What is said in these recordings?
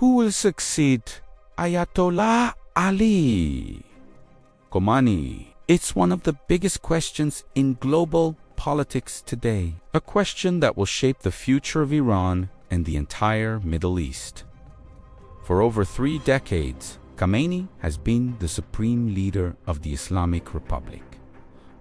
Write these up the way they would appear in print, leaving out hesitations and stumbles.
Who will succeed Ayatollah Ali Khamenei? It's one of the biggest questions in global politics today, a question that will shape the future of Iran and the entire Middle East. For over 3 decades, Khamenei has been the supreme leader of the Islamic Republic,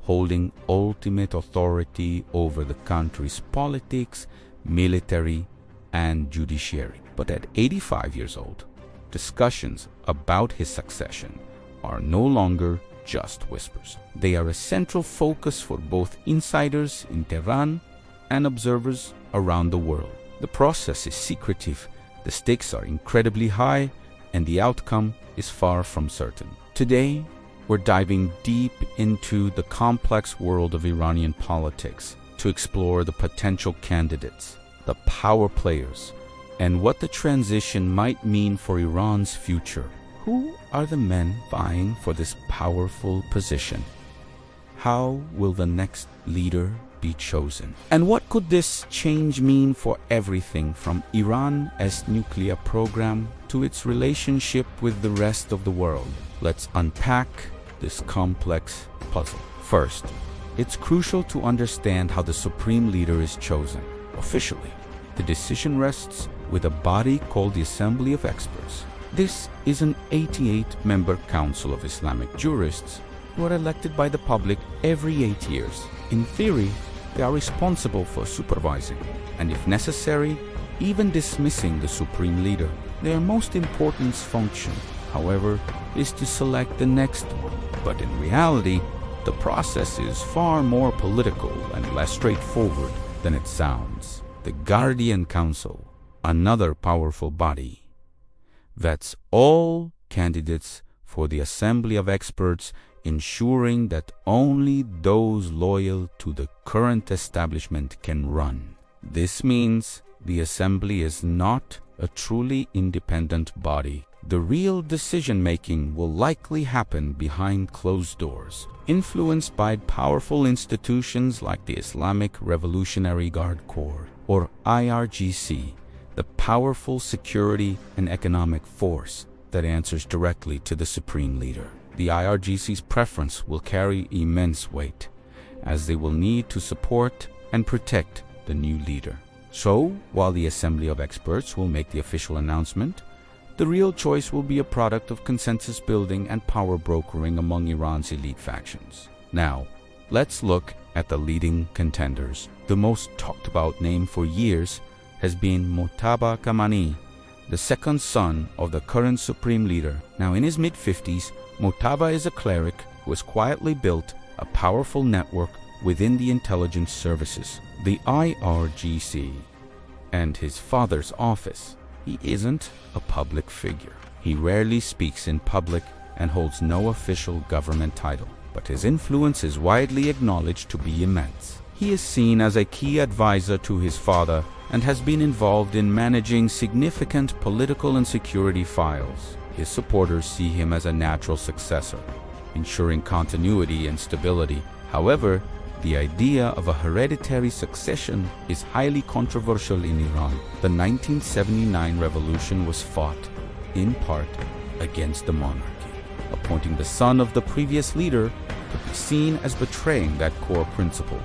holding ultimate authority over the country's politics, military, and judiciary. But at 85 years old, discussions about his succession are no longer just whispers. They are a central focus for both insiders in Tehran and observers around the world. The process is secretive, the stakes are incredibly high, and the outcome is far from certain. Today, we're diving deep into the complex world of Iranian politics to explore the potential candidates, the power players, and what the transition might mean for Iran's future. Who are the men vying for this powerful position? How will the next leader be chosen? And what could this change mean for everything from Iran's nuclear program to its relationship with the rest of the world? Let's unpack this complex puzzle. First, it's crucial to understand how the supreme leader is chosen. Officially, the decision rests with a body called the Assembly of Experts. This is an 88-member council of Islamic jurists who are elected by the public every 8 years. In theory, they are responsible for supervising, and if necessary, even dismissing the supreme leader. Their most important function, however, is to select the next one. But in reality, the process is far more political and less straightforward than it sounds. The Guardian Council, another powerful body, vets all candidates for the Assembly of Experts, ensuring that only those loyal to the current establishment can run. This means the Assembly is not a truly independent body. The real decision-making will likely happen behind closed doors, influenced by powerful institutions like the Islamic Revolutionary Guard Corps, or IRGC, the powerful security and economic force that answers directly to the supreme leader. The IRGC's preference will carry immense weight, as they will need to support and protect the new leader. So, while the Assembly of Experts will make the official announcement, the real choice will be a product of consensus building and power brokering among Iran's elite factions. Now, let's look at the leading contenders. The most talked about name for years has been Mojtaba Khamenei, the second son of the current supreme leader. Now in his mid-50s, Mojtaba is a cleric who has quietly built a powerful network within the intelligence services, the IRGC, and his father's office. He isn't a public figure. He rarely speaks in public and holds no official government title, but his influence is widely acknowledged to be immense. He is seen as a key advisor to his father and has been involved in managing significant political and security files. His supporters see him as a natural successor, ensuring continuity and stability. However, the idea of a hereditary succession is highly controversial in Iran. The 1979 revolution was fought, in part, against the monarchy. Appointing the son of the previous leader could be seen as betraying that core principle,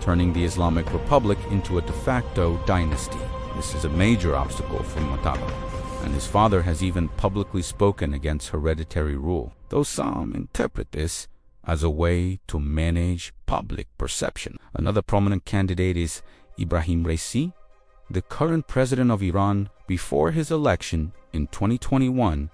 turning the Islamic Republic into a de facto dynasty. This is a major obstacle for Mojtaba, and his father has even publicly spoken against hereditary rule, though some interpret this as a way to manage public perception. Another prominent candidate is Ibrahim Raisi, the current president of Iran. Before his election in 2021,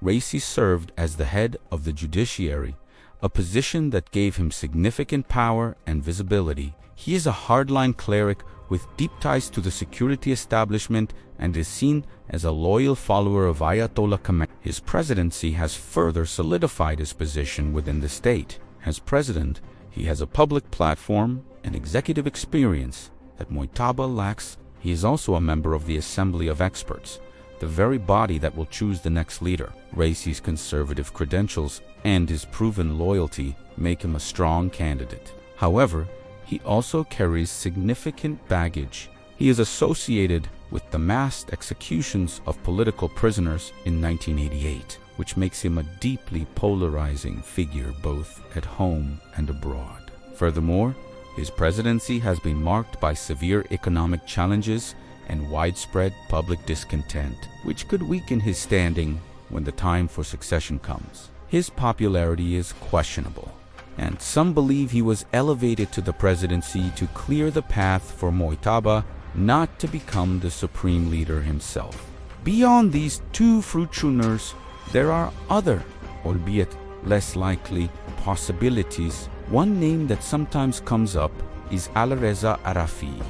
Raisi served as the head of the judiciary, a position that gave him significant power and visibility. He is a hardline cleric with deep ties to the security establishment and is seen as a loyal follower of Ayatollah Khamenei. His presidency has further solidified his position within the state. As president, he has a public platform and executive experience that Mojtaba lacks. He is also a member of the Assembly of Experts, the very body that will choose the next leader. Raisi's conservative credentials and his proven loyalty make him a strong candidate. However, he also carries significant baggage. He is associated with the massed executions of political prisoners in 1988, which makes him a deeply polarizing figure both at home and abroad. Furthermore, his presidency has been marked by severe economic challenges and widespread public discontent, which could weaken his standing when the time for succession comes. His popularity is questionable, and some believe he was elevated to the presidency to clear the path for Mojtaba not to become the supreme leader himself. Beyond these two fruittuners, there are other, albeit less likely, possibilities. One name that sometimes comes up is Alireza Arafi.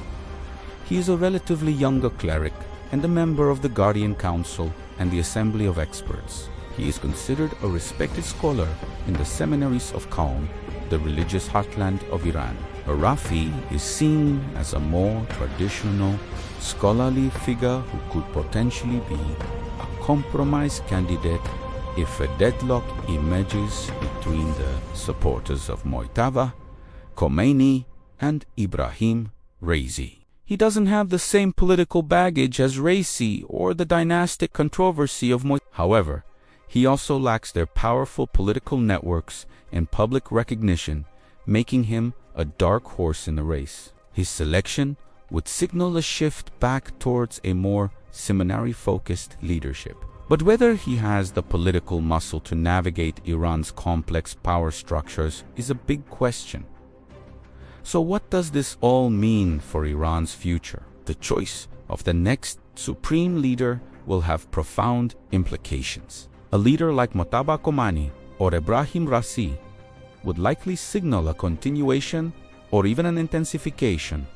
He is a relatively younger cleric and a member of the Guardian Council and the Assembly of Experts. He is considered a respected scholar in the seminaries of Qom, the religious heartland of Iran. Arafi is seen as a more traditional, scholarly figure who could potentially be a compromise candidate if a deadlock emerges between the supporters of Mojtaba Khamenei and Ibrahim Raisi. He doesn't have the same political baggage as Raisi or the dynastic controversy of Mojtaba. However, he also lacks their powerful political networks and public recognition, making him a dark horse in the race. His selection would signal a shift back towards a more seminary-focused leadership. But whether he has the political muscle to navigate Iran's complex power structures is a big question. So what does this all mean for Iran's future? The choice of the next supreme leader will have profound implications. A leader like Mojtaba Khamenei or Ibrahim Raisi would likely signal a continuation or even an intensification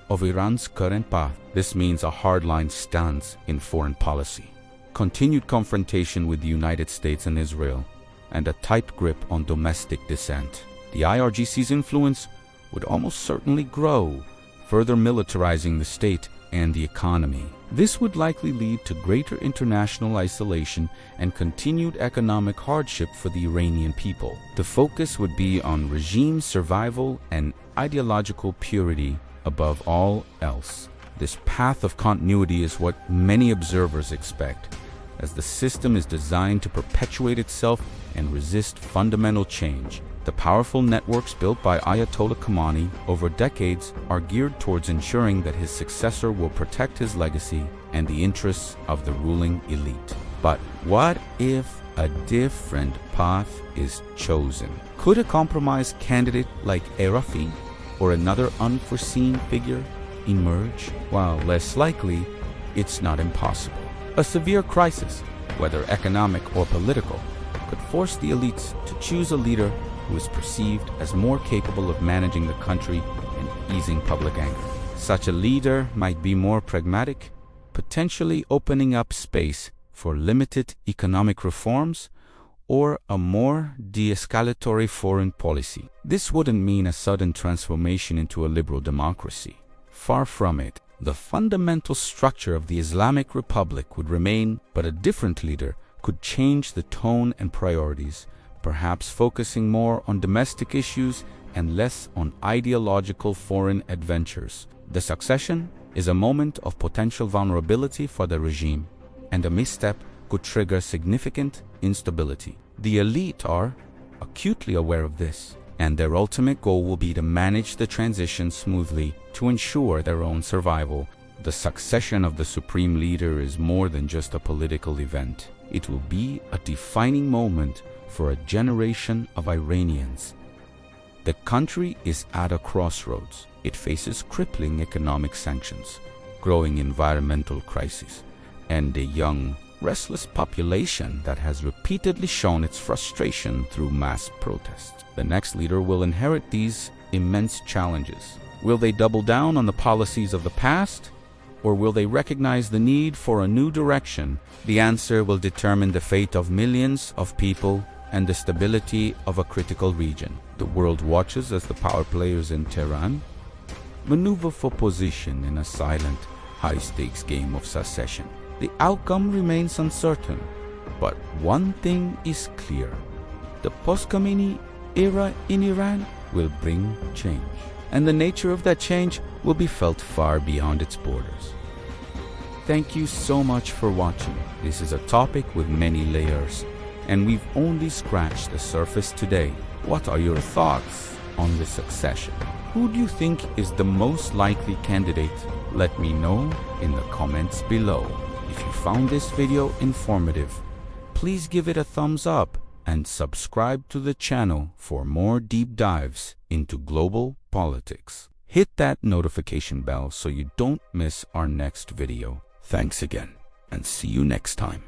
of Iran's current path. This means a hardline stance in foreign policy, continued confrontation with the United States and Israel, and a tight grip on domestic dissent. The IRGC's influence would almost certainly grow, further militarizing the state and the economy. This would likely lead to greater international isolation and continued economic hardship for the Iranian people. The focus would be on regime survival and ideological purity above all else. This path of continuity is what many observers expect, as the system is designed to perpetuate itself and resist fundamental change. The powerful networks built by Ayatollah Khamenei over decades are geared towards ensuring that his successor will protect his legacy and the interests of the ruling elite. But what if a different path is chosen? Could a compromise candidate like Arafi or another unforeseen figure emerge? While less likely, it's not impossible. A severe crisis, whether economic or political, could force the elites to choose a leader who is perceived as more capable of managing the country and easing public anger. Such a leader might be more pragmatic, potentially opening up space for limited economic reforms or a more de-escalatory foreign policy. This wouldn't mean a sudden transformation into a liberal democracy. Far from it. The fundamental structure of the Islamic Republic would remain, but a different leader could change the tone and priorities, perhaps focusing more on domestic issues and less on ideological foreign adventures. The succession is a moment of potential vulnerability for the regime, and a misstep could trigger significant instability. The elite are acutely aware of this, and their ultimate goal will be to manage the transition smoothly to ensure their own survival. The succession of the supreme leader is more than just a political event. It will be a defining moment for a generation of Iranians. The country is at a crossroads. It faces crippling economic sanctions, growing environmental crises, and a young, restless population that has repeatedly shown its frustration through mass protests. The next leader will inherit these immense challenges. Will they double down on the policies of the past, or will they recognize the need for a new direction? The answer will determine the fate of millions of people and the stability of a critical region. The world watches as the power players in Tehran maneuver for position in a silent, high-stakes game of succession. The outcome remains uncertain, but one thing is clear. The post-Khamenei era in Iran will bring change, and the nature of that change will be felt far beyond its borders. Thank you so much for watching. This is a topic with many layers, and we've only scratched the surface today. What are your thoughts on the succession? Who do you think is the most likely candidate? Let me know in the comments below. If you found this video informative, please give it a thumbs up and subscribe to the channel for more deep dives into global politics. Hit that notification bell so you don't miss our next video. Thanks again, and see you next time.